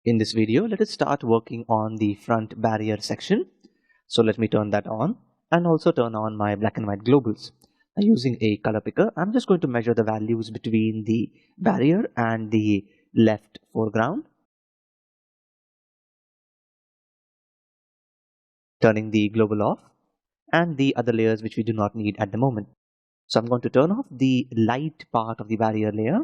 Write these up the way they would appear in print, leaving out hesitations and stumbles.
In this video, let us start working on the front barrier section. So let me turn that on and also turn on my black and white globals. Now, using a color picker, I'm just going to measure the values between the barrier and the left foreground. Turning the global off and the other layers which we do not need at the moment. So I'm going to turn off the light part of the barrier layer.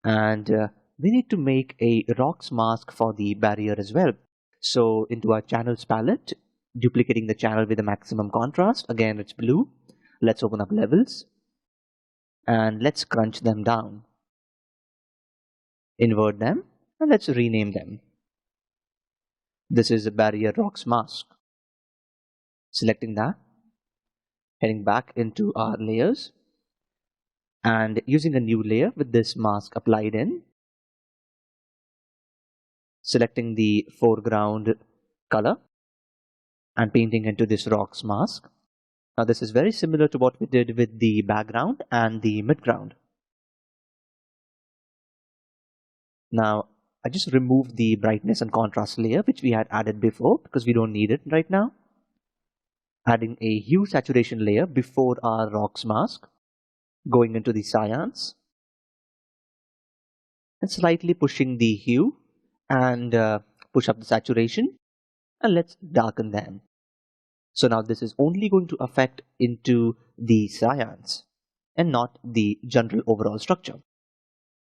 And we need to make a rocks mask for the barrier as well. So into our channels palette, duplicating the channel with the maximum contrast. Again, it's blue. Let's open up levels and let's crunch them down. Invert them and let's rename them. This is a barrier rocks mask. Selecting that, heading back into our layers and using a new layer with this mask applied in. Selecting the foreground color and painting into this rocks mask. Now this is very similar to what we did with the background and the midground. Now I just removed the brightness and contrast layer which we had added before because we don't need it right now. Adding a hue saturation layer before our rocks mask. Going into the cyans and slightly pushing the hue and push up the saturation, and let's darken them. So now this is only going to affect into the cyans and not the general overall structure.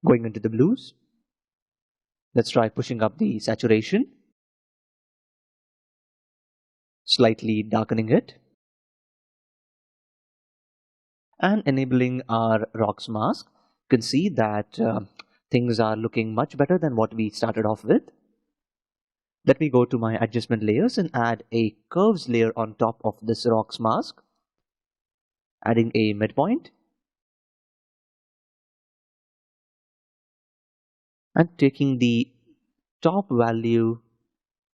Going into the blues, let's try pushing up the saturation, slightly darkening it, and enabling our rocks mask. You can see that things are looking much better than what we started off with. Let me go to my adjustment layers and add a curves layer on top of this rocks mask. Adding a midpoint. And taking the top value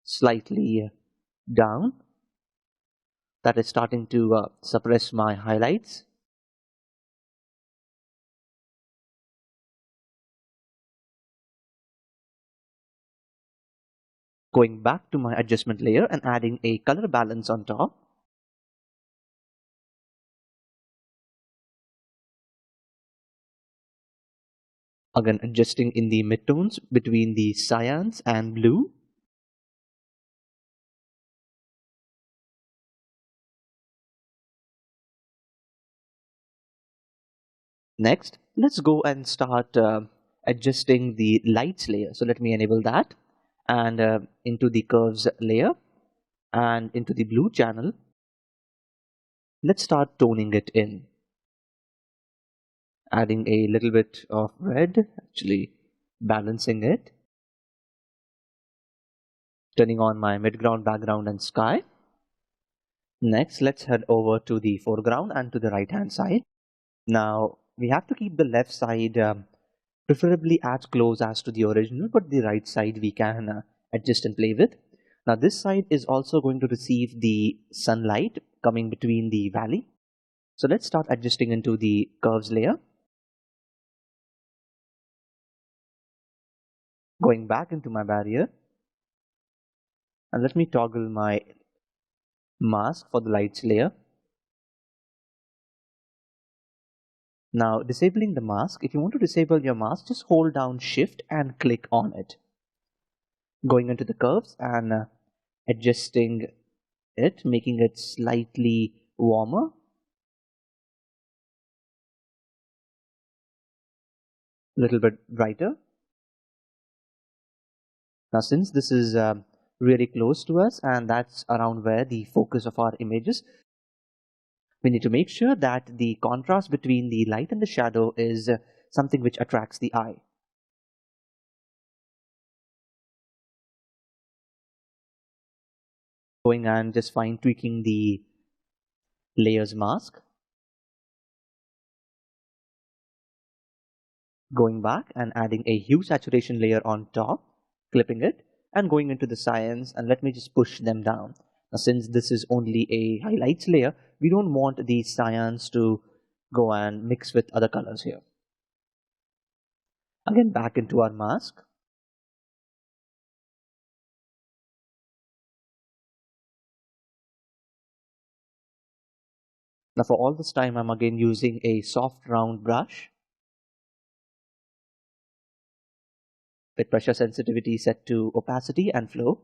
slightly down. That is starting to suppress my highlights. Going back to my adjustment layer and adding a color balance on top. Again, adjusting in the midtones between the cyans and blue. Next, let's go and start adjusting the lights layer. So let me enable that and into the curves layer and into the blue channel. Let's start toning it in. Adding a little bit of red, actually balancing it. Turning on my midground, background and sky. Next, let's head over to the foreground and to the right hand side. Now, we have to keep the left side preferably as close as to the original, but the right side we can adjust and play with. Now this side is also going to receive the sunlight coming between the valley. So let's start adjusting into the curves layer. Going back into my barrier. And let me toggle my mask for the lights layer. Now disabling the mask. If you want to disable your mask, just hold down Shift and click on it. Going into the curves and adjusting it, making it slightly warmer. A little bit brighter. Now since this is really close to us and that's around where the focus of our image is, we need to make sure that the contrast between the light and the shadow is something which attracts the eye. Going and just fine tweaking the layers mask. Going back and adding a hue saturation layer on top, clipping it and going into the cyans, and let me just push them down. Now since this is only a highlights layer, we don't want the cyans to go and mix with other colors here. Again back into our mask. Now for all this time, I'm again using a soft round brush with pressure sensitivity set to opacity and flow.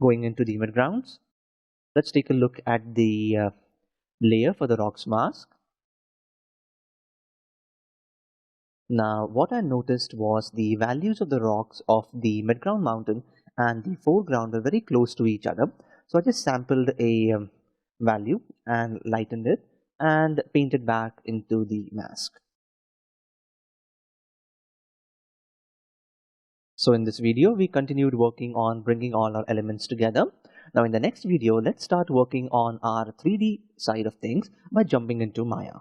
Going into the midgrounds, let's take a look at the layer for the rocks mask. Now what I noticed was the values of the rocks of the midground mountain and the foreground were very close to each other. So I just sampled a value and lightened it and painted back into the mask. So in this video, we continued working on bringing all our elements together. Now in the next video, let's start working on our 3D side of things by jumping into Maya.